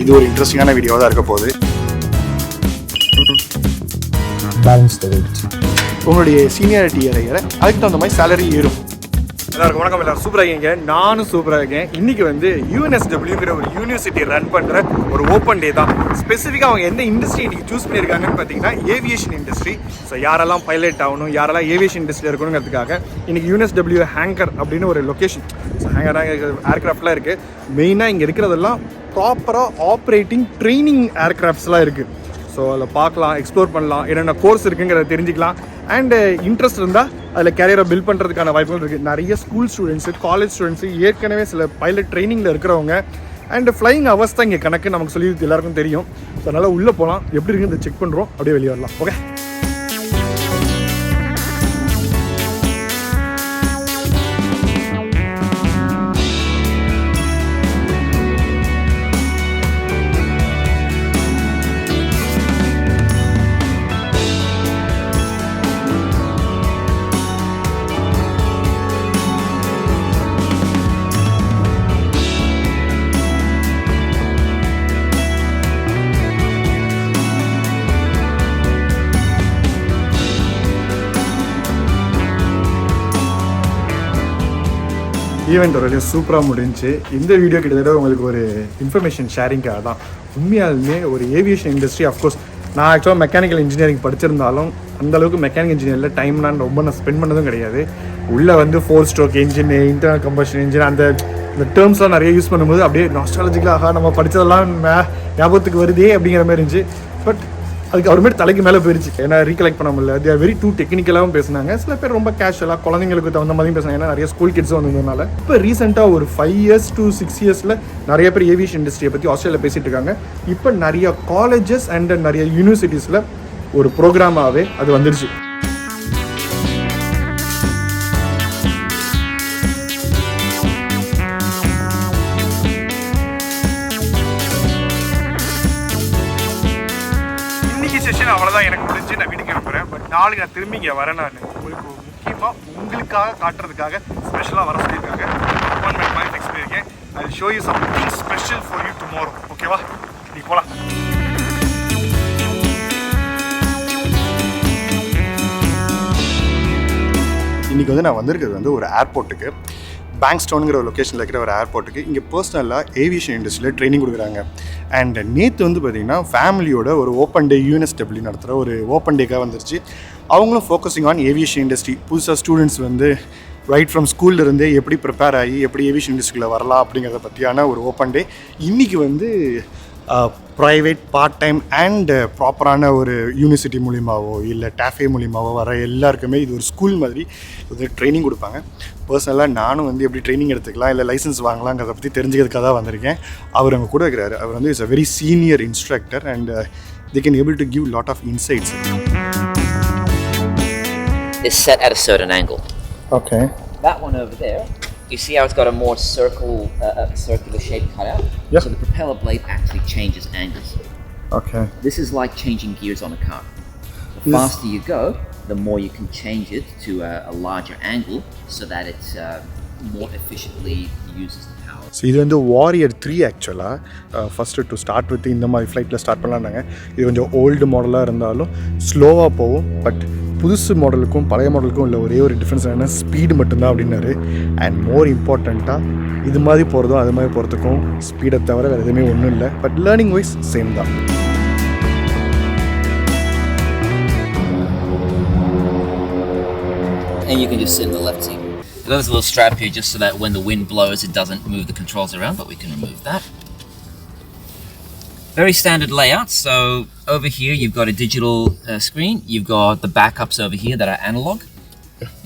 இது ஒரு இன்ட்ரெஸ்டிங்கான வீடியோவாக தான் இருக்க போகுது. Balance the weight. உங்களுடைய சீனியாரிட்டி ஏற அதுக்கு தகுந்த மாதிரி சேலரி ஏறும். எல்லாருக்கும் வணக்கம், எல்லாரும் சூப்பராக இருக்கீங்க. நானும் சூப்பராக இருக்கேன். இன்றைக்கி வந்து UNSWங்கிற ஒரு யூனிவர்சிட்டி ரன் பண்ணுற ஒரு ஓப்பன் டே தான். ஸ்பெசிஃபிக்காக அவங்க எந்த இண்டஸ்ட்ரி இன்றைக்கி சூஸ் பண்ணியிருக்காங்கன்னு பார்த்தீங்கன்னா ஏவியேஷன் இண்டஸ்ட்ரி. ஸோ யாரெல்லாம் பைலட் ஆகணும், யாரெல்லாம் ஏவியேஷன் இண்டஸ்ட்ரியில் இருக்கணுங்கிறதுக்காக இன்றைக்கி UNSW ஹேங்கர் அப்படின்னு ஒரு லொக்கேஷன். ஸோ ஹேங்கராக ஏர்க்ராஃப்ட்லாம் இருக்குது. மெயினாக இங்கே இருக்கிறதெல்லாம் ப்ராப்பராக ஆப்ரேட்டிங் ட்ரைனிங் ஏர்க்ராஃப்ட்ஸ்லாம் இருக்குது. ஸோ அதில் பார்க்கலாம், எக்ஸ்ப்ளோர் பண்ணலாம், என்னென்ன கோர்ஸ் இருக்குங்கிறத தெரிஞ்சுக்கலாம். அண்டு இன்ட்ரெஸ்ட் இருந்தால் அதில் கேரியரை பில்ட் பண்ணுறதுக்கான வாய்ப்புகள் இருக்குது. நிறைய ஸ்கூல் ஸ்டூடெண்ட்ஸு, காலேஜ் ஸ்டூடெண்ட்ஸு, ஏற்கனவே சில பைலட் ட்ரைனிங்கில் இருக்கிறவங்க அண்டு ஃப்ளையிங் ஹவர்ஸ் தான் இங்கே கணக்கு நமக்கு சொல்லி எல்லாருக்கும் தெரியும். ஸோ அதனால் உள்ளே போகலாம், எப்படி இருக்குன்னு செக் பண்ணுறோம், அப்படியே வெளியே வரலாம். ஓகே, ஈவெண்ட் ஒரு சூப்பராக முடிஞ்சு. இந்த வீடியோ கிட்டத்தட்ட உங்களுக்கு ஒரு இன்ஃபர்மேஷன் ஷேரிங்காக தான். உண்மையாலுமே ஒரு ஏவியேஷன் இண்டஸ்ட்ரி, அஃப்கோர்ஸ் நான் ஆக்சுவலாக மெக்கானிக்கல் இன்ஜினியரிங் படிச்சிருந்தாலும் அந்தளவுக்கு மெக்கானிக்கல் இன்ஜினியரில் டைம் நான் ரொம்ப ஸ்பெண்ட் பண்ணதும் கிடையாது. உள்ளே வந்து 4 stroke engine, internal combustion engine, அந்த டேர்ம்ஸ்லாம் நிறைய யூஸ் பண்ணும்போது அப்படியே நாஸ்டாலஜிக்கலாக நம்ம படித்ததெல்லாம் ஞாபகத்துக்கு வருதே அப்படிங்கிற மாதிரி இருந்துச்சு. பட் அதுக்கு அப்புறமேட்டு தலைக்கு மேலே போயிடுச்சு. ஏன்னா ரீகலெக்ட் பண்ண முடியல. தே ஆர் வெரி டூ டெக்னிக்கலாகவும் பேசினாங்க. சில பேர் ரொம்ப கேஷுவலாக குழந்தைங்களுக்கு தகுந்த மாதிரி பேசினாங்க. ஏன்னா நிறைய ஸ்கூல் கிட்ஸும் வந்ததுனால இப்போ ரீசெண்டாக ஒரு 5 years to 6 yearsல நிறைய பேர் ஏவியேஷன் இண்டஸ்ட்ரியை பற்றி ஆஸ்திரேலியா பேசிகிட்டு இருக்காங்க. இப்போ நிறைய காலேஜஸ் அண்ட் நிறைய யூனிவர்சிட்டிஸில் ஒரு ப்ரோக்ராமாகவே அது வந்துடுச்சு. அவ்வளோதான் எனக்கு முடிஞ்சு நான் வீட்டுக்கு அனுப்புகிறேன். பட் நாளைக்கு நான் திரும்பி இங்கே வரேன். நான் உங்களுக்கு முக்கியமாக உங்களுக்காக காட்டுறதுக்காக ஸ்பெஷலாக வர சொல்லியிருக்காங்க. அப்பாயின்மெண்ட் மாதிரி ஃபிக்ஸ் பண்ணியிருக்கேன். I will show you something special for you tomorrow. ஓகேவா, நீ போகலாம். இன்றைக்கி வந்து நான் வந்திருக்கிறது வந்து ஒரு ஏர்போர்ட்டுக்கு, பேங்க்ஸ்டவுனுங்கிற ஒரு லொக்கேஷனில் இருக்கிற ஒரு ஏர்போர்ட்டுக்கு. இங்கே பர்சனலாக ஏவியேஷன் இண்டஸ்ட்ரியில் ட்ரைனிங் கொடுக்குறாங்க. அண்ட் நேற்று வந்து பார்த்திங்கன்னா ஃபேமிலியோட ஒரு ஓப்பன் டே UNSW நடத்துகிற ஒரு ஓப்பன் டேக்காக வந்துருச்சு. அவங்களும் ஃபோக்கஸிங் ஆன் ஏவியேஷன் இண்டஸ்ட்ரி. புதுசாக ஸ்டூடெண்ட்ஸ் வந்து ரைட் ஃப்ரம் ஸ்கூல்லேருந்தே எப்படி ப்ரிப்பேர் ஆகி எப்படி ஏவியேஷன் இண்டஸ்ட்ரியில் வரலாம் அப்படிங்கிறத பற்றியான ஒரு ஓப்பன் டே. இன்றைக்கி வந்து ப்ரைவேட், பார்ட் டைம் அண்ட் ப்ராப்பரான ஒரு யூனிவர்சிட்டி மூலிமாவோ இல்லை டாஃபே மூலிமாவோ வர எல்லாருக்குமே இது ஒரு ஸ்கூல் மாதிரி இது ட்ரைனிங் கொடுப்பாங்க. பர்சனலாக நானும் வந்து எப்படி ட்ரைனிங் எடுத்துக்கலாம் இல்லை லைசன்ஸ் வாங்கலாங்கிறத பற்றி தெரிஞ்சுக்கிறதுக்காக தான் வந்திருக்கேன். அவர் அங்கே கூட இருக்கிறாரு. அவர் வந்து is a very senior instructor and they can able to give lot of insights. Is set at a certain angle. Okay. That one over there, you see how it's got a more circular shape cut out? Yep. So the propeller blade actually changes angles. Okay. This is like changing gears on a car. The faster you go, the more you can change it to a larger angle so that it more efficiently uses the power. So இது வந்து warrior 3 ஆக்சுவலாக first to start with இந்த மாதிரி ஃப்ளைட்டில் start பண்ணலான்னாங்க. இது கொஞ்சம் old மாடலாக இருந்தாலும் ஸ்லோவாக போகும். பட் புதுசு மாடலுக்கும் பழைய மாடலுக்கும் உள்ள ஒரே ஒரு டிஃப்ரென்ஸ் என்னென்னா ஸ்பீடு மட்டும்தான் அப்படின்னாரு. அண்ட் மோர் இம்பார்ட்டண்ட்டாக இது மாதிரி போகிறதும் அது மாதிரி போகிறதுக்கும் ஸ்பீடை தவிர வேறு எதுவுமே ஒன்றும் இல்லை. பட் லேர்னிங் வைஸ் சேம் தான். And you can just sit in the left seat. There's a little strap here just so that when the wind blows it doesn't move the controls around, but we can remove that. Very standard layout. So over here you've got a digital screen. You've got the backups over here that are analog.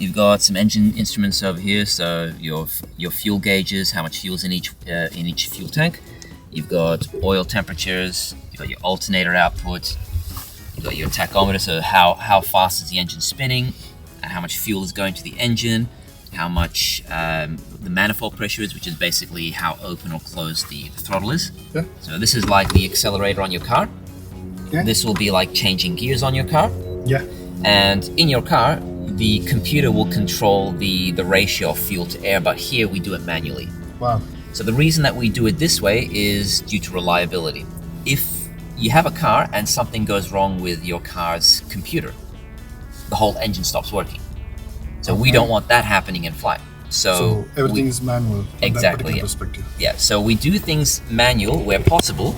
You've got some engine instruments over here, so your fuel gauges, how much fuel's in each fuel tank. You've got oil temperatures. You've got your alternator output. You've got your tachometer, so how fast is the engine spinning, and how much fuel is going to the engine. How much the manifold pressure is, which is basically how open or closed the throttle is. Yeah. So this is like the accelerator on your car. Yeah. This will be like changing gears on your car. Yeah. And in your car, the computer will control the ratio of fuel to air, but here we do it manually. Wow. So the reason that we do it this way is due to reliability. If you have a car and something goes wrong with your car's computer, the whole engine stops working. So we don't want that happening in flight. So everything is manual from Exactly, that particular yeah. perspective. Yeah, so we do things manual where possible,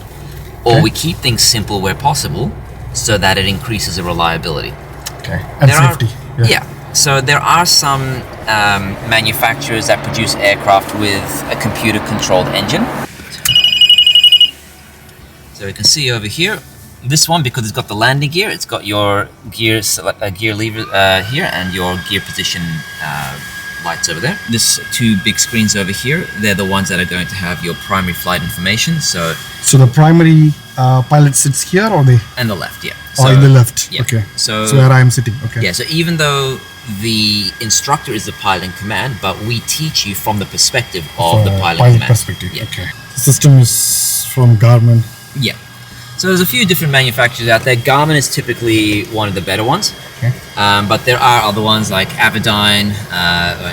or we keep things simple where possible, so that it increases the reliability. Okay. And There are- safety. Yeah. So there are some manufacturers that produce aircraft with a computer-controlled engine. So you can see over here, this one, because it's got the landing gear, it's got your gear lever here and your gear position lights over there. This two big screens over here, they're the ones that are going to have your primary flight information. So So the primary pilot sits here or they and the left, yeah. or So, in the left? yeah. Okay. So- So where I am sitting. Okay. Yeah, so even though the instructor is the pilot in command, but we teach you from the perspective of the pilot in command. perspective. Yeah. Okay. The system is from Garmin. Yeah. So there's a few different manufacturers out there. Garmin is typically one of the better ones. Okay. But there are other ones like Avidyne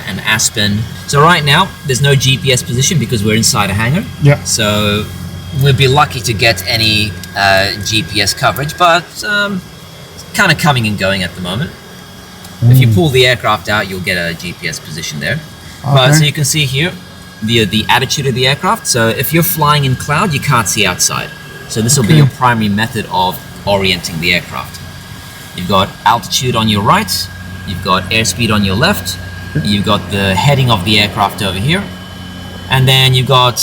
and Aspen. So right now, there's no GPS position because we're inside a hangar. Yeah. So we'd be lucky to get any GPS coverage, but it's kind of coming and going at the moment. If you pull the aircraft out, you'll get a GPS position there. But Okay. so you can see here the attitude of the aircraft. So if you're flying in cloud, you can't see outside. So this will be your primary method of orienting the aircraft. You've got altitude on your right, you've got airspeed on your left, you've got the heading of the aircraft over here, and then you've got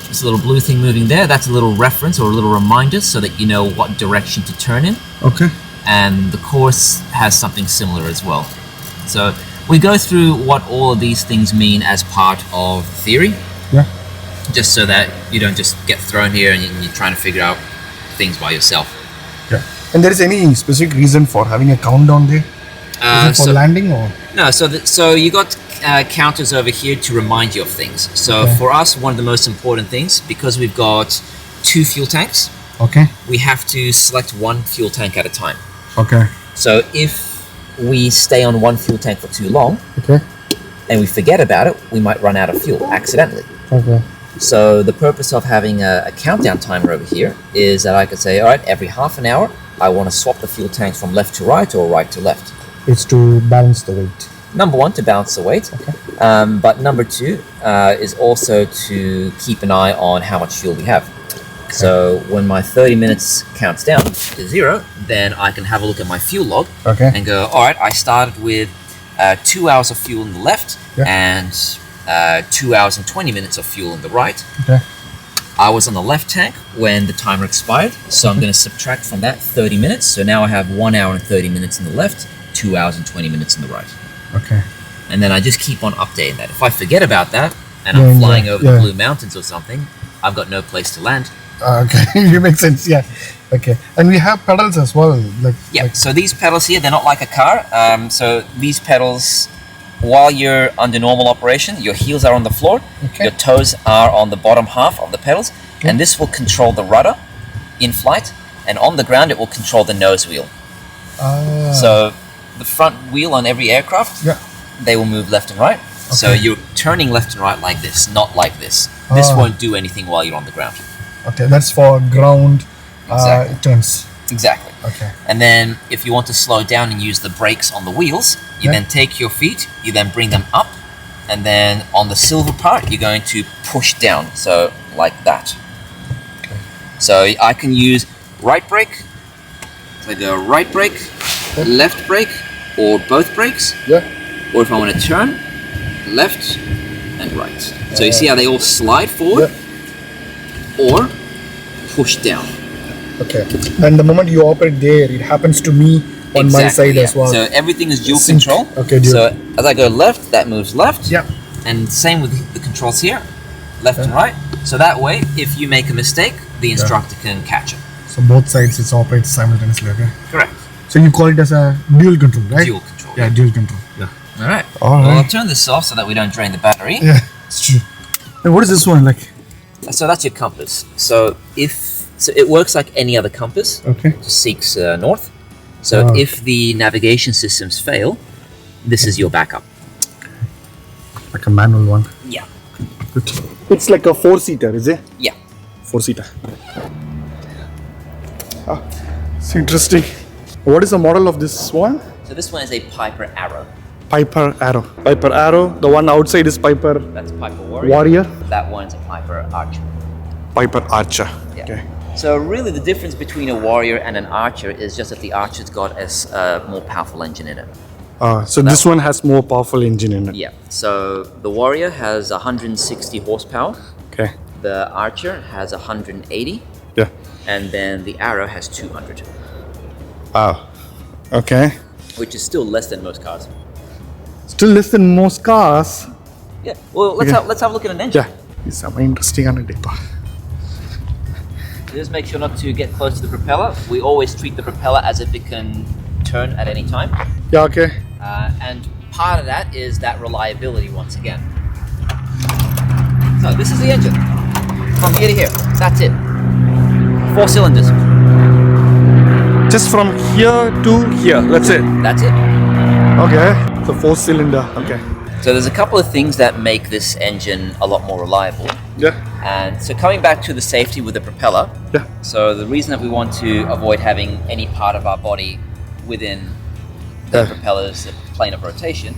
this little blue thing moving there. That's a little reference or a little reminder so that you know what direction to turn in. Okay. And the course has something similar as well. So we go through what all of these things mean as part of theory, Yeah. just so that you don't just get thrown here and you're trying to figure out things by yourself. Yeah. And there is any specific reason for having a countdown there? Is it for So- landing or? No, so you got counters over here to remind you of things. So Okay. for us, one of the most important things, because we've got 2 fuel tanks, Okay. we have to select 1 fuel tank at a time. Okay. So if we stay on 1 fuel tank for too long Okay. and we forget about it, we might run out of fuel accidentally. Okay. So the purpose of having a countdown timer over here is that I could say, all right, every half an hour, I want to swap the fuel tanks from left to right or right to left. It's to balance the weight. Number 1, to balance the weight. But number 2 is also to keep an eye on how much fuel we have. So when my 30 minutes counts down to 0, then I can have a look at my fuel log Okay. and go, all right, I started with 2 hours of fuel in the left Yeah. and 2 hours and 20 minutes of fuel in the right. Okay. I was on the left tank when the timer expired, so I'm going to subtract from that 30 minutes. So now I have 1 hour and 30 minutes in the left, 2 hours and 20 minutes in the right. Okay. And then I just keep on updating that. If I forget about that and Yeah, I'm flying yeah, over yeah. the Blue Mountains or something, I've got no place to land. Okay. You make sense. Yeah. Okay. And we have pedals as well. Yeah, Like, so these pedals here, they're not like a car. So these pedals, while you're under normal operation, your heels are on the floor, Okay. your toes are on the bottom half of the pedals, and this will control the rudder in flight, and on the ground it will control the nose wheel. So the front wheel on every aircraft, yeah. they will move left and right. So Okay. you're turning left and right like this, not like this. This Ah. won't do anything while you're on the ground. Okay. That's for ground Exactly. turns. Exactly. Okay. And then if you want to slow down and use the brakes on the wheels, you Yeah. then take your feet, you then bring them up, and then on the silver part, you're going to push down. So like that. Okay. So I can use right brake, so I go right brake, left brake, or both brakes. Yeah. Or if I want to turn, left and right. So you see how they all slide forward or push down. Okay. And the moment you operate there, it happens to me on my side yeah. as well. So everything is dual Sync. control. Okay, dual. So as I go left, that moves left. Yeah. And same with the controls here, left and right. So that way, if you make a mistake, the instructor can catch it. So both sides it operates simultaneously. Okay. Correct. So you call it as a dual control, right? Dual control. Yeah, dual control. Yeah. All right. All Well, right. I'll turn this off so that we don't drain the battery. Yeah, it's true. And what is this one like? So that's your compass. So it works like any other compass. Okay. Just seeks north. So Oh. if the navigation systems fail, this is your backup. Like a manual one. Yeah. Good. It's like a 4-seater, is it? Yeah. 4-seater. It's interesting. What is the model of this one? So this one is a Piper Arrow. Piper Arrow. Piper Arrow. The one outside is Piper That's Piper Warrior. Warrior. That one's a Piper Archer. Piper Archer. Yeah. Okay. So really the difference between a Warrior and an Archer is just that the Archer's got a more powerful engine in it. So this one has more powerful engine in it. Yeah. So the Warrior has 160 horsepower. Okay. The Archer has 180. Yeah. And then the Arrow has 200. Wow. Okay. Which is still less than most cars. Still less than most cars. Yeah. Well, let's Okay. have a look at an engine. Yeah. It's interesting on it. Just make sure not to get close to the propeller. We always treat the propeller as if it can turn at any time. Yeah. Okay. And part of that is that reliability once again. So this is the engine. From here to here. That's it. 4 cylinders. Just from here to here. That's it. That's it. Okay. So 4-cylinder. Okay. So there's a couple of things that make this engine a lot more reliable. Yeah. And so coming back to the safety with the propeller. Yeah. So the reason that we want to avoid having any part of our body within the Yeah. propeller's plane of rotation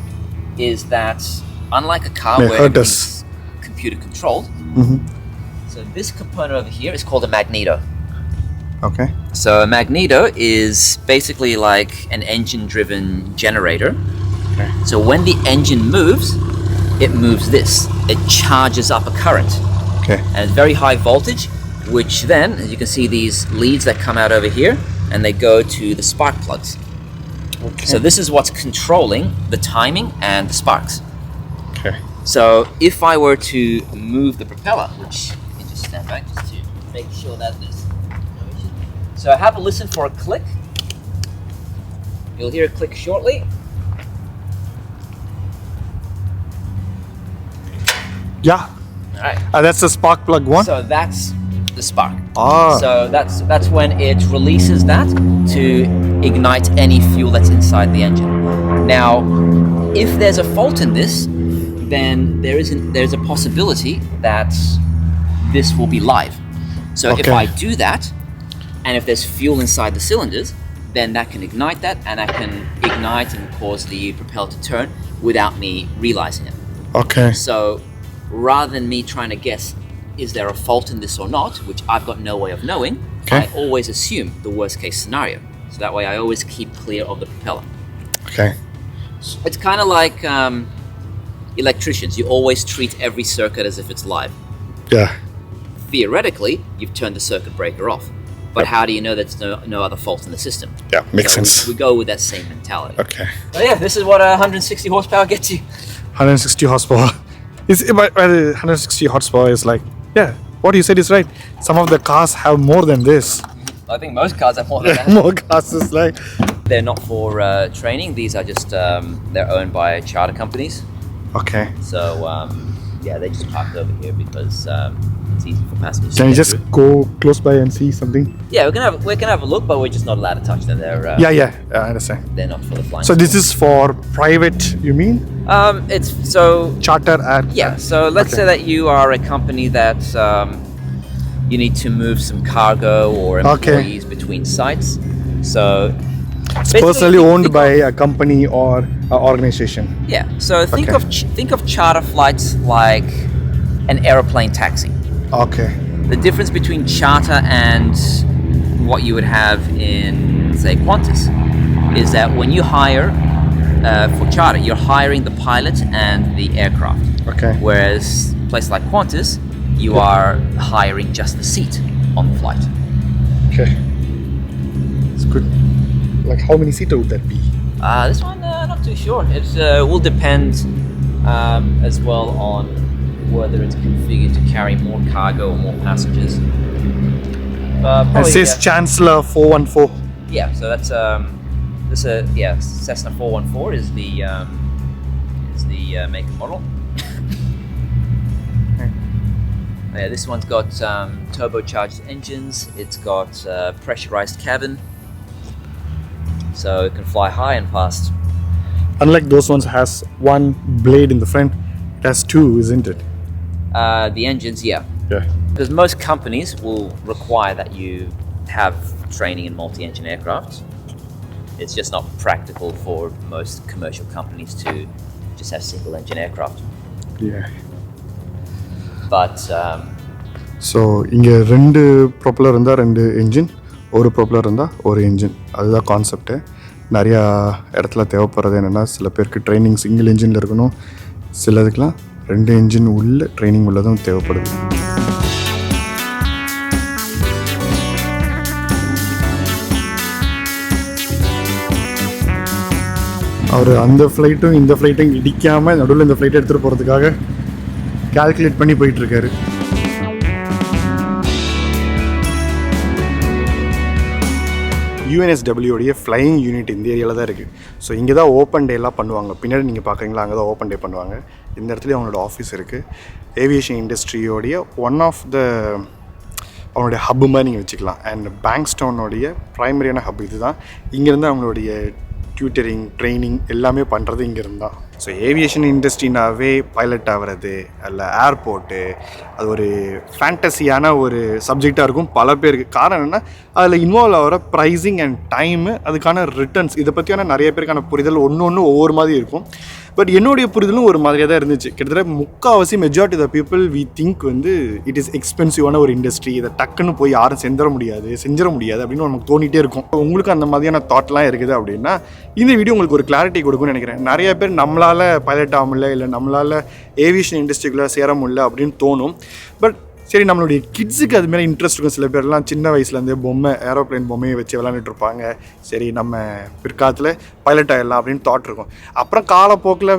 is that unlike a car May where hurt us. everything's computer controlled, so this component over here is called a magneto. Okay. So a magneto is basically like an engine-driven generator. Okay. So when the engine moves, it moves this. It charges up a current. Okay. And it's very high voltage, which then, as you can see, these leads that come out over here, and they go to the spark plugs. Okay. So this is what's controlling the timing and the sparks. Okay. So if I were to move the propeller, which you can just stand back just to make sure that there's no issue. So have a listen for a click. You'll hear a click shortly. Yeah. All right. That's the spark plug one. So that's the spark. Ah. So that's when it releases that to ignite any fuel that's inside the engine. Now, if there's a fault in this, then there's a possibility that this will be live. So if Okay. I do that, and if there's fuel inside the cylinders, then that can ignite that, and that can ignite and cause the propeller to turn without me realizing it. Okay. So rather than me trying to guess, is there a fault in this or not, which I've got no way of knowing, Okay. I always assume the worst case scenario. So that way I always keep clear of the propeller. Okay. It's kind of like electricians. You always treat every circuit as if it's live. Yeah. Theoretically, you've turned the circuit breaker off. But how do you know there's no other fault in the system? Yeah. Makes So sense. We go with that same mentality. Okay. So yeah, this is what 160 horsepower gets you. 160 horsepower. But 160 horsepower is like, yeah, what you said is right. Some of the cars have more than this. I think most cars have more than that. More cars is like, They're not for training. These are just they're owned by charter companies. okay. So yeah, they just parked over here because it's easy for passengers. Can to you get just through. go close by and see something? Yeah, we can have a look, but we're just not allowed to touch them. They're Yeah, I understand. they're not for the flying. So this is for private, you mean? it's so Charter at yeah. So let's Okay. say that you are a company that you need to move some cargo or Okay. employees between sites. So It's basically, personally owned think by a company or an organization. yeah. So think Okay. think of charter flights like an aeroplane taxi. Okay. The difference between charter and what you would have in, say, Qantas is that when you hire for charter, you're hiring the pilot and the aircraft. Okay. Whereas a place like Qantas, you are hiring just the seat on the flight. Okay. It's good. Like how many seater would that be? This one, not too sure. It will depend as well on whether it's configured to carry more cargo or more passengers. It Probably, says Chancellor 414. yeah, so that's Cessna 414 is the make and model. Yeah, this one's got turbocharged engines. It's got pressurized cabin, so it can fly high and fast. Unlike those ones has one blade in the front, it has two, isn't it? The engines, yeah. Yeah. Because most companies will require that you have training in multi-engine aircraft. It's just not practical for most commercial companies to just have single-engine aircraft. Yeah. But so இங்கே 2 propeller இருந்தால் 2 engine, ஒரு propeller இருந்தால் ஒரு engine, அதுதான் concept. நிறையா இடத்துல தேவைப்படுறது என்னென்னா, சில பேருக்கு ட்ரைனிங் சிங்கிள் என்ஜினில் இருக்கணும், சிலதுக்கெலாம் 2 என்ஜின் உள்ள ட்ரைனிங் உள்ளதும் தேவைப்படுது. அவர் அந்த ஃப்ளைட்டும் இந்த ஃப்ளைட்டும் இடிக்காமல் நடுவில் இந்த ஃப்ளைட்டை எடுத்துகிட்டு போகிறதுக்காக கால்குலேட் பண்ணி போயிட்டுருக்காரு. யூஎன்எஸ்டபிள்யூடைய ஃப்ளையிங் யூனிட் இந்த ஏரியாவில் தான் இருக்குது. ஸோ இங்கே தான் ஓப்பன் டேலாம் பண்ணுவாங்க. பின்னாடி நீங்கள் பார்க்குறீங்களா, அங்கே தான் ஓப்பன் டே பண்ணுவாங்க. இந்த இடத்துல அவங்களோட ஆஃபீஸ் இருக்குது. ஏவியேஷன் இண்டஸ்ட்ரியோடைய ஒன் ஆஃப் த அவனுடைய ஹப்பு மாதிரி நீங்கள் வச்சுக்கலாம். அண்ட் பேங்க்ஸ்டவுனுடைய ப்ரைமரியான ஹப் இது தான். இங்கேருந்து அவங்களுடைய டியூட்டரிங், ட்ரைனிங் எல்லாமே பண்ணுறது இங்கேருந்து தான். ஸோ ஏவியேஷன் இண்டஸ்ட்ரினாவே பைலட் ஆகிறது இல்லை ஏர்போர்ட்டு, அது ஒரு ஃபேண்டஸியான ஒரு சப்ஜெக்டாக இருக்கும் பல பேருக்கு. காரணம் என்னென்னா, அதில் இன்வால்வ் ஆகிற ப்ரைஸிங் அண்ட் டைமு, அதுக்கான ரிட்டர்ன்ஸ், இதை பற்றியான நிறைய பேருக்கான புரிதல் ஒன்று ஒவ்வொரு மாதிரி இருக்கும். பட் என்னுடைய புரிதலும் ஒரு மாதிரியாக தான் இருந்துச்சு. கிட்டத்தட்ட முக்கால்வாசி majority the people we think வந்து இட் இஸ் எக்ஸ்பென்சிவான ஒரு இண்டஸ்ட்ரி, இதை டக்குன்னு போய் யாரும் செஞ்சிட முடியாது அப்படின்னு நமக்கு தோணிகிட்டே இருக்கும். உங்களுக்கு அந்த மாதிரியான தாட்லாம் இருக்குது அப்படின்னா இந்த வீடியோ உங்களுக்கு ஒரு கிளாரிட்டி கொடுக்கும்னு நினைக்கிறேன். நிறைய பேர் நம்மளால் பைலட் ஆக முடியல, இல்லை நம்மளால் ஏவியேஷன் இண்டஸ்ட்ரிக்குள்ளே சேர முடியல அப்படின்னு தோணும். பட் சரி, நம்மளுடைய கிட்ஸுக்கு அது மேலே இன்ட்ரெஸ்ட் இருக்கும். சில பேர்லாம் சின்ன வயசுலேருந்தே ஏரோப்ளைன் பொம்மையை வச்சு விளாண்டுட்ருப்பாங்க. சரி, நம்ம பிற்காலத்தில் பைலட் ஆகிடலாம் அப்படின்னு தாட் இருக்கும். அப்புறம் காலப்போக்கில்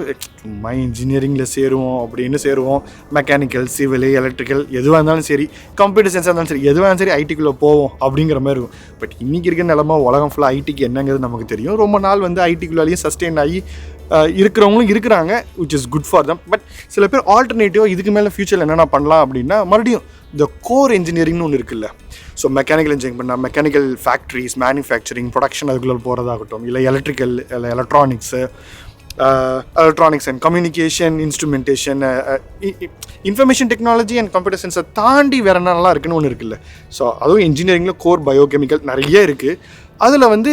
சும்மா இன்ஜினியரிங்கில் சேருவோம், மெக்கானிக்கல், சிவில், எலக்ட்ரிக்கல் எதுவாக இருந்தாலும் சரி, கம்ப்யூட்டர் சயின்ஸாக இருந்தாலும் சரி, எதுவாக இருந்தாலும் சரி ஐடிக்குள்ளே போவோம் அப்படிங்கிற மாதிரி இருக்கும். பட் இன்றைக்கி இருக்கிற நிலமா உலகம் ஃபுல்லாக ஐடிக்கு என்னங்கிறது நமக்கு தெரியும். ரொம்ப நாள் வந்து ஐடிக்குள்ளாலேயே சஸ்டெயின் ஆகி இருக்கிறவங்களும் இருக்கிறாங்க, which is good for them. But சில பேர் ஆல்டர்னேட்டிவாக இதுக்கு மேலே ஃபியூச்சரில் என்னென்ன பண்ணலாம் அப்படின்னா, மறுபடியும் இந்த கோர் இன்ஜினியரிங்னு ஒன்று இருக்குல்ல. ஸோ மெக்கானிக்கல் இன்ஜினியரிங் பண்ணால் மெக்கானிக்கல் ஃபேக்ட்ரிஸ், மேனுஃபேக்சரிங், ப்ரொடக்ஷன் அதுக்குள்ளே போகிறதாகட்டும், இல்லை எலக்ட்ரிக்கல், இல்லை electronics and communication, instrumentation, information technology and computer சயின்ஸை தாண்டி வேறு என்னென்னலாம் இருக்குன்னு ஒன்று இருக்குல்ல. ஸோ அதுவும் இன்ஜினியரிங்கில் கோர் பயோகெமிக்கல் நிறைய இருக்குது. அதில் வந்து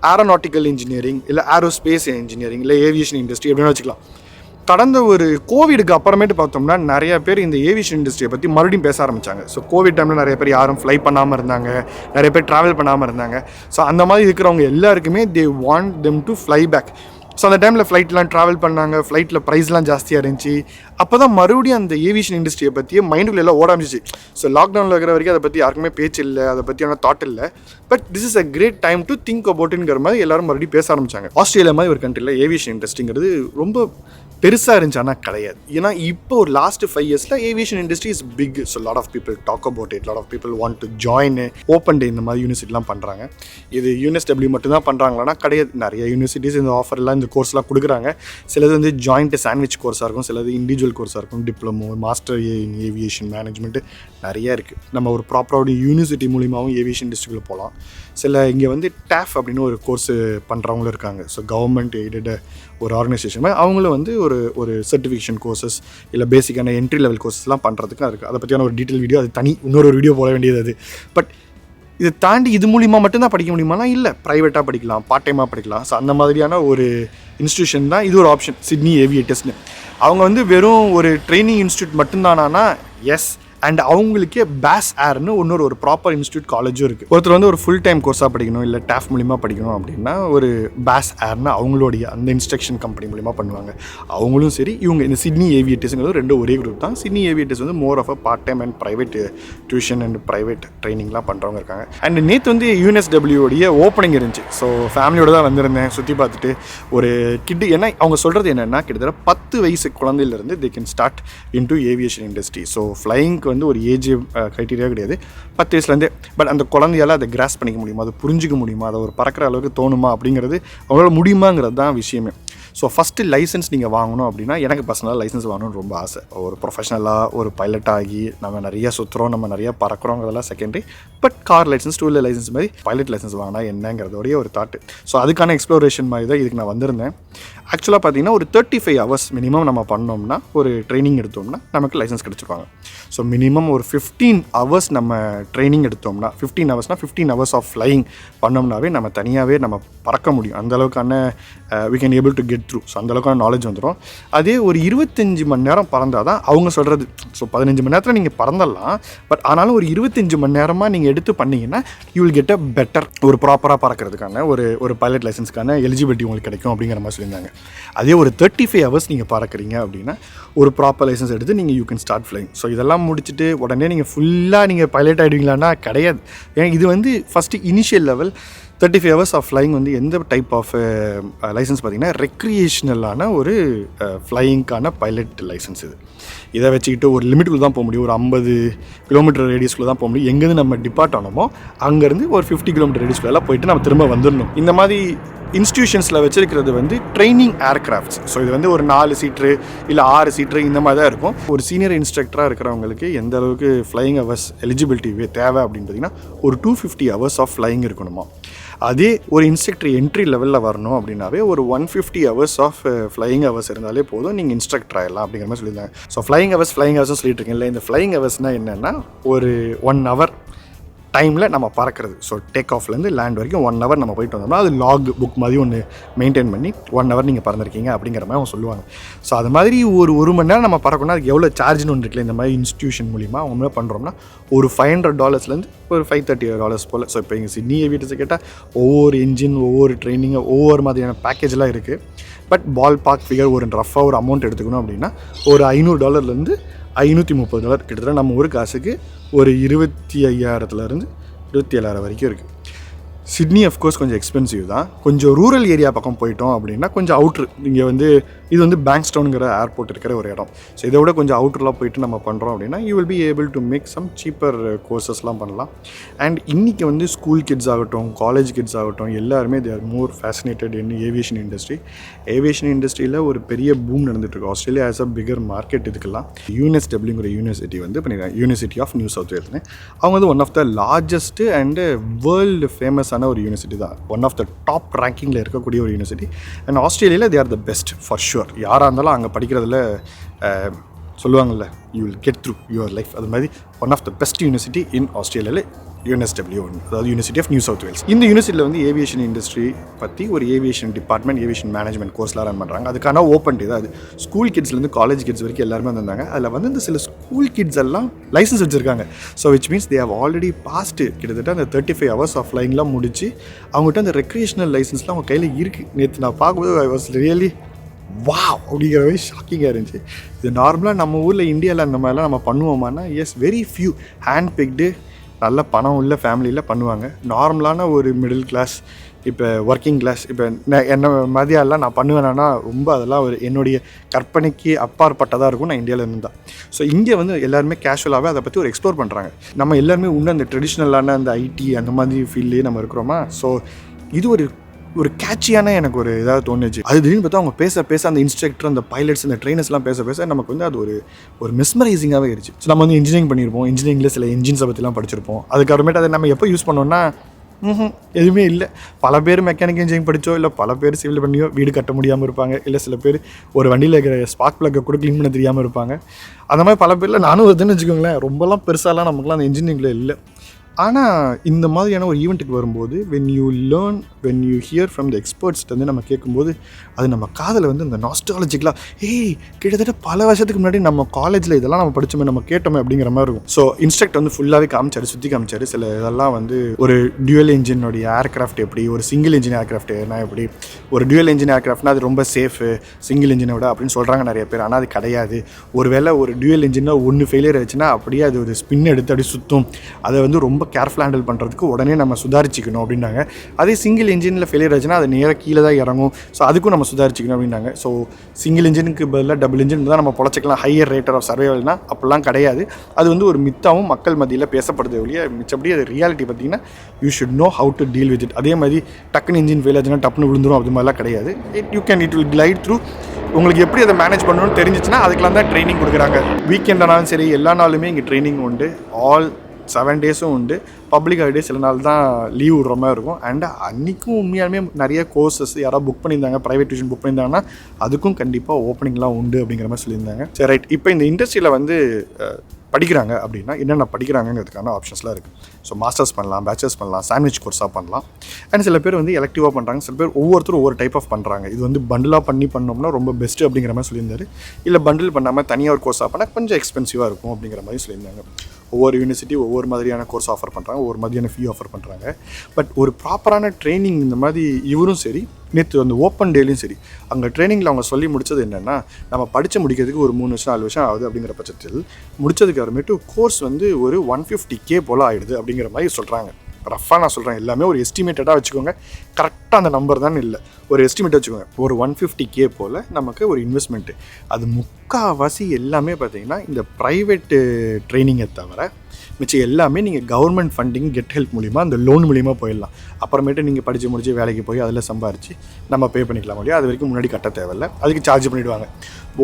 ஏரோநாட்டிக்கல் இன்ஜினியரிங், இல்லை ஏரோஸ்பேஸ் இன்ஜினியரிங், இல்லை ஏவியேஷன் இண்டஸ்ட்ரி அப்படின்னு வச்சுக்கலாம். கடந்த ஒரு கோவிடுக்கு அப்புறமேட்டு பார்த்தோம்னா நிறைய பேர் இந்த ஏவியேஷன் இண்டஸ்ட்ரியை பற்றி மறுபடியும் பேச ஆரம்பித்தாங்க. ஸோ கோவிட் டைமில் நிறைய பேர் யாரும் ஃப்ளை பண்ணாமல் இருந்தாங்க, நிறைய பேர் ட்ராவல் பண்ணாமல் இருந்தாங்க. ஸோ அந்த மாதிரி இருக்கிறவங்க எல்லாருக்குமே they want them to fly back. So அந்த டைமில் ஃப்ளைட்லாம் ட்ராவல் பண்ணாங்க, ஃப்ளைட்டில் ப்ரைஸ்லாம் ஜாஸ்தியாக இருந்துச்சு. அப்போ தான் மறுபடியும் அந்த ஏவியேஷன் இண்டஸ்ட்ரியை பற்றியே மைண்டுக்குள்ள எல்லாம் ஓட ஆரம்பிச்சிச்சு. ஸோ லாக்டவுனில் இருக்கிற வரைக்கும் அதை பற்றி யாருக்குமே பேச்சு இல்லை, அதை பற்றியான தாட் இல்லை. But this is a great time to think அபவுட்ங்கிற மாதிரி எல்லாரும் மறுபடியும் பேச ஆரம்பிச்சாங்க. ஆஸ்திரேலியா மாதிரி ஒரு கண்ட்ரியில் ஏவியேஷன் இண்டஸ்ட்ரிங்கிறது ரொம்ப பெருசாக இருந்துச்சு, ஆனால் கிடையாது. ஏன்னா இப்போ ஒரு லாஸ்ட் 5 இயர்ஸில் aviation industry is big. So lot of people talk about it, lot of people want to join. Open day இந்த மாதிரி யூனிவர்சிட்டிலாம் பண்ணுறாங்க. இது யூஎன்எஸ்டபிள்யூ மட்டும்தான் பண்ணுறாங்களான்னா கிடையாது. நிறைய யூனிவர்சிட்டிஸ் இந்த ஆஃபர்லாம் இந்த கோர்ஸ்லாம் கொடுக்குறாங்க. சிலது வந்து ஜாயிண்ட் சாண்ட்விச் கோர்ஸாக இருக்கும், சிலது இண்டிவிஜுவல் கோர்ஸாக இருக்கும், diploma, master in aviation management நிறைய இருக்குது. நம்ம ஒரு ப்ராப்பராக யூனிவர்சிட்டி மூலிமாவும் ஏவியேஷன் இண்டஸ்ட்ரிக்குள்ளே போகலாம். சில இங்கே வந்து டேஃப் அப்படின்னு ஒரு கோர்ஸு பண்ணுறவங்களும் இருக்காங்க. ஸோ கவர்மெண்ட் எய்டட் ஒரு ஆர்கனைசேஷன் அவங்களும் வந்து ஒரு சர்டிஃபிகேஷன் கோர்சஸ் இல்லை பேசிக்கான என்ட்ரி லெவல் கோர்ஸஸ்லாம் பண்ணுறதுக்கு இருக்குது. அதை பற்றியான ஒரு டீட்டெயில் வீடியோ, அது தனி இன்னொரு வீடியோ போட வேண்டியது அது. பட் இதை தாண்டி இது மூலிமா மட்டும்தான் படிக்க முடியுமானா இல்லை, ப்ரைவேட்டாக படிக்கலாம், பார்ட் டைமாக படிக்கலாம். ஸோ அந்த மாதிரியான ஒரு இன்ஸ்டியூஷன் தான் இது ஒரு ஆப்ஷன், சிட்னி ஏவியேட்டர்ஸ்னு. அவங்க வந்து வெறும் ஒரு ட்ரைனிங் இன்ஸ்டியூட் மட்டும்தானா? எஸ். அண்ட் அவங்களுக்கே பேஸ் ஏர்னு ஒரு ப்ராப்பர் இன்ஸ்டியூட் காலேஜும் இருக்குது. ஒருத்தர் வந்து ஒரு ஃபுல் டைம் கோர்ஸாக படிக்கணும், இல்லை டேஃப் மூலிமா படிக்கணும் அப்படின்னா ஒரு பேஸ் ஏர்னு அவங்களுடைய அந்த இன்ஸ்ட்ரக்ஷன் கம்பெனி மூலிமா பண்ணுவாங்க. அவங்களும் சரி, இவங்க இந்த சிட்னி ஏவியேட்டர்ஸுங்கிறது ரெண்டும் ஒரே குரூப் தான். சிட்னி ஏவியேட்டர்ஸ் வந்து more of a part time and private tuition and private ட்ரைனிங்லாம் பண்ணுறவங்க இருக்காங்க. அண்ட் நேற்று வந்து யூஎன்எஸ்டபிள்யூடைய ஓப்பனிங் இருந்துச்சு. ஸோ ஃபேமிலியோடு தான் வந்திருந்தேன், சுற்றி பார்த்துட்டு. ஒரு கிட்டு ஏன்னா அவங்க சொல்கிறது என்னென்னா, கிட்டத்தட்ட 10 வயசு குழந்தையிலேருந்து they can start in to aviation industry. So ஃப்ளையிங்க்கு வந்து ஒரு ஏஜ் க்ரைட்டீரியா கிடையாது. 10 வயசுலேருந்தே. பட் அந்த குழந்தையால் அதை கிராஸ் பண்ணிக்க முடியுமா, அதை புரிஞ்சிக்க முடியுமா, அதை ஒரு பறக்கிற அளவுக்கு தோணுமா அப்படிங்கிறது அவங்களால முடியுமாங்கிறது தான் விஷயமே. ஸோ ஃபஸ்ட்டு லைசன்ஸ் நீங்கள் வாங்கணும் அப்படின்னா, எனக்கு பர்சனலாக லைசன்ஸ் வாங்கணும்னு ரொம்ப ஆசை. ஒரு ப்ரொஃபஷனலாக ஒரு பைலட் ஆகி நம்ம நிறையா சுற்றுறோம், நம்ம நிறையா பறக்கிறோங்கிறதெல்லாம் secondary. But car license, 2 wheeler license மாதிரி பைலட் லைசன்ஸ் வாங்கினா என்னங்கிறதோடைய ஒரு தாட்டு. ஸோ அதுக்கான எக்ஸ்ப்ளோரேஷன் மாதிரி தான் இதுக்கு நான் வந்திருந்தேன். ஆக்சுவலாக பார்த்தீங்கன்னா ஒரு 35 hours மினிமம் நம்ம பண்ணோம்னா, ஒரு ட்ரைனிங் எடுத்தோம்னா நமக்கு லைசன்ஸ் கிடச்சிருவாங்க. ஸோ மினிமம் ஒரு 15 hours நம்ம ட்ரைனிங் எடுத்தோம்னா, 15 hours 15 hours ஆஃப் ஃப்ளையிங் பண்ணோம்னாவே நம்ம தனியாகவே நம்ம பறக்க முடியும். அந்தளவுக்கான we can able to get through. So அந்தளவுக்கான நாலேஜ் வந்துடும். அதே ஒரு 25 மணி நேரம் பறந்தால் தான் அவங்க சொல்கிறது. ஸோ 15 மணி நேரத்தில் நீங்கள் பறந்துடலாம். பட் ஆனாலும் ஒரு 25 மணி நேரமாக நீங்கள் எடுத்து பண்ணிங்கன்னா you will get a better, ஒரு ப்ராப்பராக பறக்கிறதுக்கான ஒரு பைலட் லைசன்ஸ்க்கான எலிஜிபிலிட்டி உங்களுக்கு கிடைக்கும் அப்படிங்கிற மாதிரி சொல்லியிருந்தாங்க. அதே ஒரு 35 hours நீங்கள் பறக்கிறீங்க அப்படின்னா ஒரு ப்ராப்பர் லைசன்ஸ் எடுத்து நீங்கள் you can start flying. So இதெல்லாம் முடிச்சுட்டு உடனே நீங்கள் ஃபுல்லாக நீங்கள் பைலட் ஆகிடுவீங்களான்னா கிடையாது. ஏன்னா இது வந்து first initial level 35 hours of flying வந்து எந்த டைப் ஆஃப் லைசன்ஸ் பார்த்திங்கன்னா ரெக்ரியேஷ்னலான ஒரு ஃப்ளையிங்க்கான பைலட் லைசன்ஸ் இது. இதை வச்சுக்கிட்டு ஒரு லிமிட்டுக்குள்ளே தான் போக முடியும். ஒரு 50 கிலோமீட்டர் ரேடியஸ்க்குள்ளே தான் போக முடியும். எங்கேருந்து நம்ம டிபார்ட் ஆனோமோ அங்கேருந்து ஒரு 50 கிலோமீட்டர் ரேடியஸ்க்குள்ளே போயிட்டு நம்ம திரும்ப வந்துடணும். இந்த மாதிரி இன்ஸ்டியூஷன்ஸில் வச்சிருக்கிறது வந்து ட்ரைனிங் ஏர்க்ராஃப்ட்ஸ். ஸோ இது வந்து ஒரு 4 சீட்ரு இல்லை 6 சீட்ரு இந்த மாதிரி தான் இருக்கும். ஒரு சீனியர் இன்ஸ்ட்ரக்டராக இருக்கிறவங்களுக்கு எந்த அளவுக்கு ஃப்ளையிங் ஹவர்ஸ் எலிஜிபிலிட்டி தேவை அப்படின்னு பார்த்தீங்கன்னா ஒரு 250 hours ஆஃப் ஃப்ளையிங் இருக்கணுமா. அதே ஒரு இன்ஸ்ட்ரக்டர் என்ட்ரி லெவலில் வரணும் அப்படின்னாவே ஒரு 150 hours ஆஃப் ஃப்ளையிங் ஹவர்ஸ் இருந்தாலே போதும், நீங்கள் இன்ஸ்ட்ரக்டர் ஆகிடலாம் அப்படிங்கிற மாதிரி சொல்லியிருந்தாங்க. ஸோ ஃப்ளையிங் ஹவர்ஸ் சொல்லிட்டு இருக்கேன் இல்லை. இந்த ஃப்ளையிங் ஹவர்ஸ்னால் என்னென்னா ஒரு 1 hour டைமில் நம்ம பறக்கிறது. ஸோ டேக் ஆஃப்லேருந்து லேண்ட் வரைக்கும் 1 hour நம்ம போயிட்டு வந்தோம்னா அது லாக் புக் மாதிரி ஒன்று மெயின்டைன் பண்ணி 1 hour நீங்கள் பறந்துருக்கீங்க அப்படிங்கிற மாதிரி அவங்க சொல்லுவாங்க. ஸோ அது மாதிரி ஒரு மணி நேரம் நம்ம பறக்கணும்னா அதுக்கு எவ்வளோ சார்ஜ்னு ஒன்று இருக்குல்ல. இந்த மாதிரி இன்ஸ்டியூஷன் மூலிமா அவங்க மேலே பண்ணுறோம்னா ஒரு $500 ஒரு $530 போல். ஸோ இப்போ எங்கள் சிட்னி ஏவியேட்டர்ஸை கேட்டால் ஒவ்வொரு இன்ஜின், ஒவ்வொரு ட்ரைனிங்கு, ஒவ்வொரு மாதிரியான பேக்கேஜெலாம் இருக்குது. பட் பால் பார்க் ஃபிகர் ஒரு ரஃபாக ஒரு அமௌண்ட் எடுத்துக்கணும் அப்படின்னா ஒரு $500 $530 கிட்டத்தட்ட நம்ம ஒரு காசுக்கு ஒரு 25,000 27,000 வரைக்கும் இருக்குது. சிட்னி அஃப்கோர்ஸ் கொஞ்சம் எக்ஸ்பென்சிவ் தான். கொஞ்சம் ரூரல் ஏரியா பக்கம் போயிட்டோம் அப்படின்னா கொஞ்சம் அவுட்ரு, இங்கே வந்து இது வந்து பேங்க்ஸ்டவுனுங்கிற ஏர்போர்ட் இருக்கிற ஒரு இடம். ஸோ இதை விட கொஞ்சம் அவுட்டர்லாம் போயிட்டு நம்ம பண்ணுறோம் அப்படின்னா you will be able to make some cheaper கோர்சஸ்லாம் பண்ணலாம். அண்ட் இன்றைக்கி வந்து ஸ்கூல் கிட்ஸ் ஆகட்டும், காலேஜ் கிட்ஸ் ஆகட்டும், எல்லாருமே they are more fascinated in aviation industry. Aviation இண்டஸ்ட்ரியில் ஒரு பெரிய பூம் நடந்துகிட்ருக்கு. Australia has a bigger market இதுக்கெல்லாம். UNSWங்கிற யூனிவர்சிட்டி வந்து பண்ணியிருக்காங்க, யூனிவர்சிட்டி ஆஃப் நியூ சவுத் வேல்ஸ்னு. அவங்க வந்து one of the largest and world ஃபேமஸான ஒரு யூனிவர்சிட்டி தான். ஒன் ஆஃப் த டாப் ரேங்கிங்கில் இருக்கக்கூடிய ஒரு யூனிவர்சிட்டி. அண்ட் ஆஸ்திரேலியாவில் they are the best for sure. யாராக இருந்தாலும் அங்கே படிக்கிறதுல சொல்லுவாங்கள்ல, you will get through your life. அது மாதிரி one of the best university in ஆஸ்திரேலியாவில் UNSW, அதாவது university of new south Wales. இந்த யூனிவர்சிட்டியில் வந்து ஏவியேஷன் இண்டஸ்ட்ரி பற்றி ஒரு ஏவியேஷன் டிபார்ட்மெண்ட், ஏவியேஷன் மேனேஜ்மெண்ட் கோர்ஸ்லாம் ரன் பண்ணுறாங்க. அதுக்கான ஓப்பன் டே தான் அது. ஸ்கூல் கிட்ஸ்லேருந்து காலேஜ் கிட்ஸ் வரைக்கும் எல்லாருமே வந்திருந்தாங்க. அதில் வந்து இந்த சில ஸ்கூல் கிட்ஸ் எல்லாம் லைசன்ஸ் வச்சுருக்காங்க. So which means they have already passed கிட்டத்தட்ட அந்த 35 hours ஆஃப் ஃப்ளைங்லாம் முடிச்சு அவங்ககிட்ட அந்த ரெக்ரியேஷனல் லைசன்ஸ்லாம் அவங்க கையில் இருக்குது. நேற்று நான் பார்க்கும்போது ஐ வாஸ் ரியலி வாவ் அப்படிங்கிற மாதிரி ஷாக்கிங்காக இருந்துச்சு. இது நார்மலாக நம்ம ஊரில் இந்தியாவில் அந்த மாதிரிலாம் நம்ம பண்ணுவோமானா yes, very few hand picked நல்ல பணம் உள்ள ஃபேமிலியில் பண்ணுவாங்க. நார்மலான ஒரு மிடில் கிளாஸ், இப்போ ஒர்க்கிங் கிளாஸ், இப்போ என்ன மதியாலாம் நான் பண்ணுவேன்னா ரொம்ப அதெல்லாம் ஒரு என்னுடைய கற்பனைக்கு அப்பாற்பட்டதாக இருக்கும். நான் இந்தியாவில் இருந்தால். ஸோ இங்கே வந்து எல்லாருமே கேஷுவலாகவே அதை பற்றி ஒரு எக்ஸ்ப்ளோர் பண்ணுறாங்க. நம்ம எல்லாருமே இன்னும் அந்த ட்ரெடிஷ்னலான அந்த ஐடி அந்த மாதிரி ஃபீல்ட்லேயே நம்ம இருக்கிறோமா. ஸோ இது ஒரு கேட்சியான எனக்கு ஒரு இதாக தோணுச்சு. அது திடீர்னு பார்த்தா அவங்க பேச அந்த இன்ஸ்ட்ரக்டர், அந்த பைலட்ஸ், அந்த ட்ரெயினர்ஸ்லாம் பேச நமக்கு வந்து அது ஒரு மெஸ்மரைசிங்காகவே இருந்துச்சு. ஸோ நம்ம வந்து இன்ஜினியரிங் பண்ணியிருப்போம், இன்ஜினியரிங்கில் சில இன்ஜின்ஸை பற்றிலாம் படிச்சிருப்போம். அதுக்கப்புறமேட்டு அதை நம்ம எப்போ யூஸ் பண்ணோம்னா எதுவுமே இல்லை. பல பேர் மெக்கானிக் இன்ஜினியரிங் படித்தோ, இல்லை பல பேர் சிவில் பண்ணியோ வீடு கட்ட முடியாமல் இருப்பாங்க. இல்லை சில பேர் ஒரு வண்டியில் இருக்கிற ஸ்பார்க் ப்ளக்கை கூட க்ளீன் பண்ண தெரியாமல் இருப்பாங்க. அந்த மாதிரி பல பேரில் நானும் வருதுன்னு வச்சுக்கோங்களேன். ரொம்பலாம் பெருசாலாம் நமக்குலாம் அந்த இன்ஜினியரிங்கில் இல்லை. ஆனால் இந்த மாதிரியான ஒரு ஈவெண்ட்டுக்கு வரும்போது when you hear from the experts வந்து நம்ம கேட்கும்போது அது நம்ம காதில் வந்து இந்த நாஸ்டாலஜிக்கலாக கிட்டத்தட்ட பல வருஷத்துக்கு முன்னாடி நம்ம காலேஜில் இதெல்லாம் நம்ம படித்தோமே, நம்ம கேட்டோமே அப்படிங்கிற மாதிரி இருக்கும். ஸோ இன்ஸ்ட்ரக்டர் வந்து ஃபுல்லாகவே சுற்றி காமிச்சார். சில இதெல்லாம் வந்து ஒரு டியூவல் இன்ஜினுடைய ஏர்க்ராஃப்ட் எப்படி, ஒரு சிங்கிள் இன்ஜின் ஏர்க்ராஃப்ட் எப்படி, ஒரு டியூவல் இன்ஜின் ஏர்க்ராஃப்ட்னா அது ரொம்ப சேஃபு சிங்கிள் இன்ஜினை விட அப்படின்னு சொல்கிறாங்க நிறைய பேர். ஆனால் அது கிடையாது. ஒருவேளை ஒரு டியூவல் இன்ஜினில் ஒன்று ஃபெயிலியர் ஆச்சுன்னா அப்படியே அது ஒரு ஸ்பின் எடுத்து அப்படி சுற்றும். அதை வந்து ரொம்ப ரொம்ப கேர்ஃபுல்லாக ஹேண்டில் பண்ணுறதுக்கு உடனே நம்ம சுதாரிச்சிக்கணும் அப்படின்னாங்க. அதே சிங்கிள் இன்ஜினில் ஃபெயிலியர் ஆச்சுன்னா அது நேராக கீழே தான் இறங்கும். ஸோ அதுக்கும் நம்ம சுதாரிச்சிக்கணும் அப்படின்னாங்க. ஸோ சிங்கிள் இன்ஜினுக்கு பதிலாக டபுள் இன்ஜின் தான் நம்ம பொழைச்சிக்கலாம் ஹையர் ரேட்டர் ஆஃப் சர்வைவல்னால் அப்படிலாம் கிடையாது. அது வந்து ஒரு மித்தாவும் மக்கள் மத்தியில் பேசப்படுது ஒழிய மிச்சப்படி அது ரியாலிட்டி பார்த்தீங்கன்னா you should know how to deal with it. அதே மாதிரி டக்குன்னு இன்ஜின் ஃபெயில் ஆச்சுன்னா டப்புன்னு விழுந்துடும் அது மாதிரிலாம் கிடையாது. It will glide through. உங்களுக்கு எப்படி அதை மேனேஜ் பண்ணணும்னு தெரிஞ்சிச்சுன்னா அதுக்கெலாம் தான் ட்ரைனிங் கொடுக்குறாங்க. வீக்கெண்டானாலும் சரி எல்லா நாளுமே இங்கே ட்ரைனிங் உண்டு. ஆல் 7 டேஸும் உண்டு. பப்ளிக் ஹாலிடே சில நாள் தான் லீவ் விடுற மாதிரி இருக்கும். அண்ட் அன்றைக்கும் உண்மையாலுமே நிறைய கோர்சஸ் யாராவது புக் பண்ணியிருந்தாங்க, ப்ரைவேட் டியூஷன் புக் பண்ணியிருந்தாங்கன்னா அதுக்கும் கண்டிப்பாக ஓப்பனிங்லாம் உண்டு அப்படிங்கிற மாதிரி சொல்லியிருந்தாங்க. சரி ரைட். இப்போ இந்த இண்டஸ்ட்ரியில் வந்து படிக்கிறாங்க அப்படின்னா என்னென்ன படிக்கிறாங்கிறதுக்கான ஆப்ஷன்ஸ்லாம் இருக்குது. ஸோ மாஸ்டர்ஸ் பண்ணலாம், பேச்சலர்ஸ் பண்ணலாம், சாண்ட்விச் கோர்ஸாக பண்ணலாம். அண்ட் சில பேர் வந்து எலக்டிவாக பண்ணுறாங்க, சில பேர் ஒவ்வொருத்தரும் ஒவ்வொரு டைப் ஆஃப் பண்ணுறாங்க. இது வந்து பண்டிலாக பண்ணோம்னா ரொம்ப பெஸ்ட்டு அப்படிங்கிற மாதிரி சொல்லியிருந்தாரு. இல்லை பண்டில் பண்ணாமல் தனியாக ஒரு கோர்ஸாக பண்ணால் கொஞ்சம் எக்ஸ்பென்சிவாக இருக்கும் அப்படிங்கிற மாதிரி சொல்லியிருந்தாங்க. ஒவ்வொரு யூனிவர்சிட்டி ஒவ்வொரு மாதிரியான கோர்ஸ் ஆஃபர் பண்ணுறாங்க, ஒவ்வொரு மாதிரியான ஃபீ ஆஃபர் பண்ணுறாங்க. பட் ஒரு ப்ராப்பரான ட்ரைனிங் இந்த மாதிரி இவரும் சரி, நேற்று அந்த ஓப்பன் டேலையும் சரி, அங்கே ட்ரைனிங்கில் அவங்க சொல்லி முடித்தது என்னென்னா, நம்ம படித்து முடிக்கிறதுக்கு ஒரு 3 வருஷம் 4 வருஷம் ஆகுது அப்படிங்கிற பட்சத்தில் முடித்ததுக்கு அப்புறமேட்டு கோர்ஸ் வந்து ஒரு 150K போல் ஆகிடுது அப்படிங்கிற மாதிரி சொல்கிறாங்க. ரஃபாக நான் சொல்கிறேன், எல்லாமே ஒரு எஸ்டிமேட்டடாக வச்சுக்கோங்க. கரெக்டாக அந்த நம்பர் தான் இல்லை, ஒரு எஸ்டிமேட் வச்சுக்கோங்க. ஒரு 150K போல் நமக்கு ஒரு இன்வெஸ்ட்மெண்ட்டு. அது முக்கால்வாசி எல்லாமே பார்த்தீங்கன்னா இந்த ப்ரைவேட்டு ட்ரைனிங்கை தவிர மிச்சம் எல்லாமே நீங்கள் கவர்மெண்ட் ஃபண்டிங் கெட் ஹெல்ப் மூலிமா அந்த லோன் மூலிமா போயிடலாம். அப்புறமேட்டு நீங்கள் படித்து முடிச்சு வேலைக்கு போய் அதில் சம்பாரித்து நம்ம பே பண்ணிக்கலாம் முடியும். அது வரைக்கும் முன்னாடி கட்ட தேவையில்லை, அதுக்கு சார்ஜ் பண்ணிவிடுவாங்க.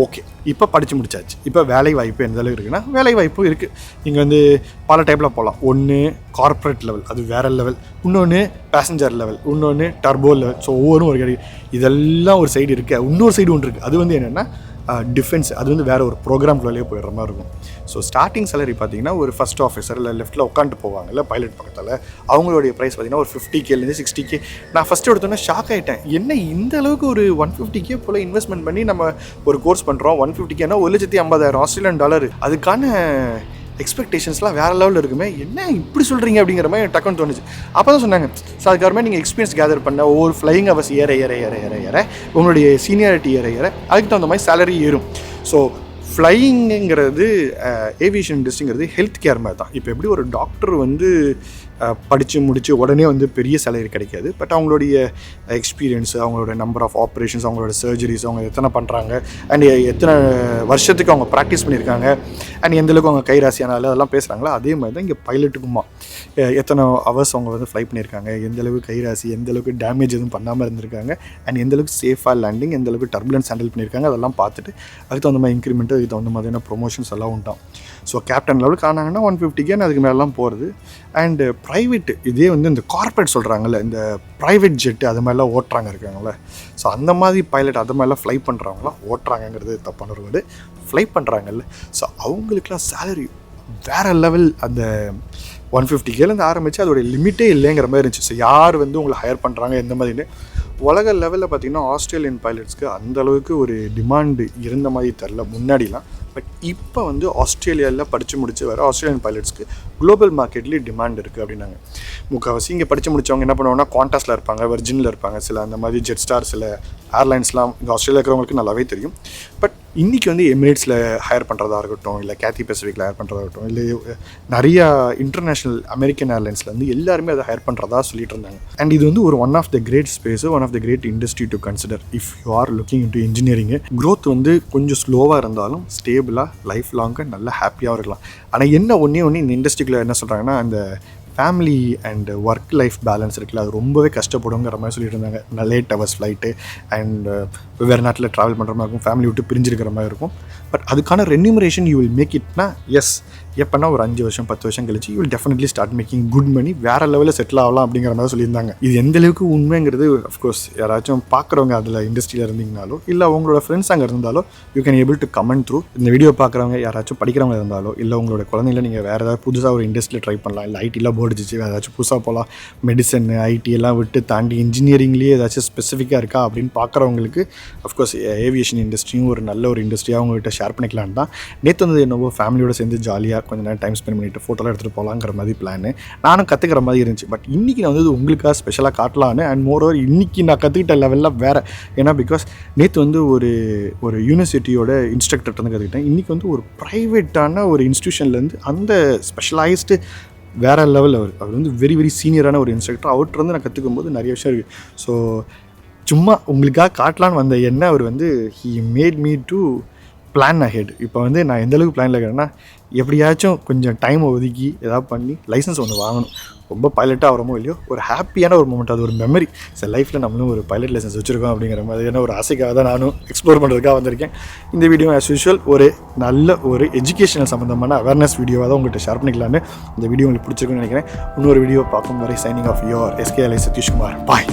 ஓகே, இப்போ படித்து முடிச்சாச்சு. இப்போ வேலை வாய்ப்பு எந்த அளவுக்கு இருக்குன்னா, வேலை வாய்ப்பும் இருக்குது. நீங்கள் வந்து பல டைப்பில் போகலாம். ஒன்று கார்ப்பரேட் லெவல், அது வேறு லெவல். இன்னொன்று பேசஞ்சர் லெவல், இன்னொன்று டர்போ லெவல். ஸோ ஒவ்வொன்றும் ஒரு இதெல்லாம் ஒரு சைடு இருக்குது. இன்னொரு சைடு ஒன்று இருக்குது, அது வந்து என்னென்னா டிஃபென்ஸ். அது வந்து வேறு ஒரு ப்ரோக்ராம்குள்ளே போயிடுற மாதிரி இருக்கும். ஸோ ஸ்டார்டிங் சேலரி பார்த்தீங்கன்னா ஒரு ஃபஸ்ட் ஆஃபீஸர் இல்லை லெஃப்ட்டில் உட்காந்துட்டு போவாங்கல்ல பைலட் பக்கத்தில், அவங்களுடைய ப்ரைஸ் பார்த்தீங்கன்னா ஒரு 50Kலேருந்து 60K. நான் ஃபஸ்ட்டு எடுத்தோன்னே ஷாக் ஆகிட்டேன். என்ன இந்த அளவுக்கு ஒரு 150K போல் இன்வெஸ்ட்மெண்ட் பண்ணி நம்ம ஒரு கோர்ஸ் பண்ணுறோம். 150Kனா $1,50,000 ஆஸ்திரேலியன் டாலர். அதுக்கான எக்ஸ்பெக்டேஷன்ஸ்லாம் வேறு லெவலில் இருக்குமே, என்ன இப்படி சொல்கிறீங்க அப்படிங்கிற மாதிரி டக்குன்னு தோணுச்சு. அப்போ தான் சொன்னாங்க, ஸோ அதுக்காரமே நீங்கள் எக்ஸ்பீரியன்ஸ் கேதர் பண்ண ஒவ்வொரு ஃப்ளையிங் ஹவர்ஸ் ஏற ஏற ஏற ஏற ஏற உங்களுடைய சீனியாரிட்டி ஏற ஏற அதுக்கு தகுந்த மாதிரி சேலரி ஏறும். ஸோ ஃப்ளையிங்கிறது ஏவியேஷன் இண்டஸ்ட்ரிங்கிறது ஹெல்த் கேர் மாதிரி தான். இப்போ எப்படி ஒரு டாக்டர் வந்து படித்து முடித்து உடனே வந்து பெரிய சேலரி கிடைக்காது. பட் அவங்களுடைய எக்ஸ்பீரியன்ஸு, அவங்களோட நம்பர் ஆஃப் ஆப்ரேஷன்ஸ், அவங்களோட சர்ஜரிஸ், அவங்க எத்தனை பண்ணுறாங்க அண்ட் எத்தனை வருஷத்துக்கு அவங்க ப்ராக்டிஸ் பண்ணியிருக்காங்க அண்ட் எந்தளவுக்கு அவங்க கைராசியானால அதெல்லாம் பேசுகிறாங்களோ அதே மாதிரி தான் இங்கே பைலட்டுக்குமா எத்தனை ஹவர்ஸ் அவங்க வந்து ஃப்ளை பண்ணியிருக்காங்க, எந்தளவுக்கு கைராசி, எந்தளவுக்கு டேமேஜ் எதுவும் பண்ணாமல் இருந்திருக்காங்க அண்ட் எந்தளவுக்கு சேஃபாக லேண்டிங், எந்தளவுக்கு டர்புலன்ஸ் ஹேண்டில் பண்ணியிருக்காங்க, அதெல்லாம் பார்த்துட்டு அதுக்கு தகுந்த மாதிரி இன்க்ரிமெண்ட்டு, அதுக்கு தகுந்த மாதிரியான ப்ரொமோஷன்ஸ் எல்லாம் உண்டாம். ஸோ கேப்டன் லெவலுக்கு ஆனாங்கன்னா 150K அதுக்கு மேலாம் போகிறது. அண்டு ப்ரைவேட்டு இதே வந்து இந்த கார்ப்பரேட் சொல்கிறாங்கல்ல, இந்த ப்ரைவேட் ஜெட்டு அது மாதிரிலாம் ஓட்டுறாங்க இருக்காங்களே. ஸோ அந்த மாதிரி பைலட் அது மாதிரிலாம் ஃப்ளை பண்ணுறவங்களாம் ஓட்டுறாங்கிறது தப்பான ஒரு வேர்டு, ஃப்ளை பண்ணுறாங்கல்ல. ஸோ அவங்களுக்குலாம் சேலரி வேறு லெவல். அந்த 150Kலேருந்து ஆரம்பித்து அதோடைய லிமிட்டே இல்லைங்கிற மாதிரி இருந்துச்சு. ஸோ யார் வந்து உங்களை ஹையர் பண்ணுறாங்க எந்த மாதிரின்னு உலக லெவலில் பார்த்திங்கன்னா ஆஸ்திரேலியன் பைலட்ஸ்க்கு அந்தளவுக்கு ஒரு டிமாண்டு இருந்த மாதிரி தெரில முன்னாடிலாம். பட் இப்போ வந்து ஆஸ்திரேலியாவில் படித்து முடிச்சு வர ஆஸ்திரேலியன் பைலட்ஸ்க்கு குளோபல் மார்க்கெட்லேயும் டிமாண்ட் இருக்குது அப்படின்னாங்க. முக்கால்வாசி இங்கே படித்து முடித்தவங்க என்ன பண்ணுவாங்கன்னா குவாண்டாஸில் இருப்பாங்க, வெர்ஜினில் இருப்பாங்க, சில அந்த மாதிரி ஜெட் ஸ்டார் சில ஏர்லைன்ஸ்லாம் இங்கே ஆஸ்திரேலியா இருக்கிறவங்களுக்கு நல்லாவே தெரியும். பட் இன்றைக்கி வந்து எமிரேட்ஸில் ஹையர் பண்ணுறதா இருக்கட்டும், இல்லை கேத்தி பெசிஃபிக்கில் ஹையர் பண்ணுறதா இருக்கட்டும், இல்லை நிறையா இன்டர்நேஷ்னல் அமெரிக்கன் ஏர்லைன்ஸில் வந்து எல்லாருமே அதை ஹையர் பண்ணுறதா சொல்லிட்டு இருந்தாங்க. அண்ட் இது வந்து ஒரு one of the great space, one of the great industry to consider if you are looking into engineering. Growth வந்து கொஞ்சம் ஸ்லோவாக இருந்தாலும் ஸ்டேபிளாக லைஃப் லாங்காக நல்லா ஹாப்பியாக இருக்கலாம். ஆனால் என்ன ஒன்றே இந்த இண்டஸ்ட்ரிக்குள்ளே என்ன சொல்கிறாங்கன்னா, அந்த family and work life balance இருக்குல்ல, அது ரொம்பவே கஷ்டப்படுங்கிற மாதிரி சொல்லிட்டு இருந்தாங்க. லேட் ஹவர்ஸ் ஃப்ளைட்டு அண்ட் வெவ்வேறு நாட்டில் ட்ராவல் பண்ணுற மாதிரி இருக்கும், ஃபேமிலி விட்டு பிரிஞ்சிருக்கிற மாதிரி இருக்கும். பட் அதுக்கான ரென்யூமரேஷன் யூ வில் மேக் இட்னா எஸ், எப்போனா ஒரு 5 வருஷம் 10 வருஷம் கழிச்சு you will definitely start making good money, வேறு லெவலில் செட்டில் ஆகலாம் அப்படிங்கிற மாதிரி சொல்லியிருந்தாங்க. இது எந்த அளவுக்கு உண்மைங்கிறது அஃப்கோர்ஸ் யாராச்சும் பார்க்குறவங்க அதில் இண்டஸ்ட்ரியில் இருந்தீங்கனாலோ இல்லை உங்களோட ஃப்ரெண்ட்ஸ் அங்கே இருந்தாலோ you can able to comment through. இந்த வீடியோ பார்க்குறவங்க யாராச்சும் படிக்கிறவங்க இருந்தாலோ இல்லை உங்களோட குழந்தைங்கள நீங்கள் வேறு ஏதாவது புதுசாக ஒரு இண்டஸ்ட்ரியில் ட்ரை பண்ணலாம், இல்லை ஐடியில் போர்டிச்சு வேறு ஏதாச்சும் புதுசாக போகலாம், மெடிசன் ஐடி எல்லாம் விட்டு தாண்டி இன்ஜினியரிங்லேயே ஏதாச்சும் ஸ்பெசிஃபிக்காக இருக்கா அப்படின்னு பார்க்குறவங்களுக்கு அஃப்கோர்ஸ் ஏவியேஷன் இண்டஸ்ட்ரியும் ஒரு நல்ல ஒரு இண்டஸ்ட்ரியாக அவங்ககிட்ட ஷேர் பண்ணிக்கலான்னு தான் நேற்று வந்து என்னவோ ஃபேமிலியோட சேர்ந்து ஜாலியாக கொஞ்சம் நேரம் டைம் ஸ்பெண்ட் பண்ணிவிட்டு ஃபோட்டோலாம் எடுத்துகிட்டு போகலாங்கிற மாதிரி பிளான் நானும் கற்றுக்கிற மாதிரி இருந்துச்சு. பட் இன்றைக்கி நான் வந்து உங்களுக்காக ஸ்பெஷலாக காட்டலான்னு அண்ட் மோரோவர் இன்றைக்கி நான் கற்றுக்கிட்ட லெவலில் வேறு. ஏன்னா பிகாஸ் நேற்று வந்து ஒரு யூனிவர்சிட்டியோட இன்ஸ்ட்ரக்டர்கிட்ட வந்து கற்றுக்கிட்டேன். இன்றைக்கி வந்து ஒரு ப்ரைவேட்டான ஒரு இன்ஸ்டியூஷன்லேருந்து அந்த ஸ்பெஷலைஸ்டு வேறு லெவல். அவர் வந்து வெரி வெரி சீனியரான ஒரு இன்ஸ்ட்ரக்டர். அவர்கிட்ட வந்து நான் கற்றுக்கும் போது நிறைய விஷயம் இருக்குது. ஸோ சும்மா உங்களுக்காக காட்டலான்னு வந்த என்ன அவர் வந்து he made me to plan ahead. இப்போ வந்து நான் எந்தளவுக்கு பிளானில் இருக்கிறேன்னா எப்படியாச்சும் கொஞ்சம் டைம் ஒதுக்கி ஏதாவது பண்ணி லைசன்ஸ் ஒன்று வாங்கணும். ரொம்ப பைலட்டாக ஆகிறமோ இல்லையோ ஒரு ஹாப்பியான ஒரு மூமெண்ட், அது ஒரு மெமரி. சார் லைஃப்பில் நம்மளும் ஒரு பைலட் லைசன்ஸ் வச்சுருக்கோம் அப்படிங்கிற மாதிரியான ஒரு ஆசைக்காக தான் நானும் எக்ஸ்ப்ளோர் பண்ணுறதுக்காக வந்திருக்கேன். இந்த வீடியோ ஆஸ் யூஷுவல் ஒரு நல்ல ஒரு எஜுகேஷனல் சம்மந்தமான அவேர்னஸ் வீடியோவாக தான் உங்கள்கிட்ட ஷேர் பண்ணிக்கலான்னு. இந்த வீடியோ உங்களுக்கு பிடிச்சிருக்குன்னு நினைக்கிறேன். இன்னொரு வீடியோ பார்க்கும் வரை signing off your SKLI Satishkumar. Bye.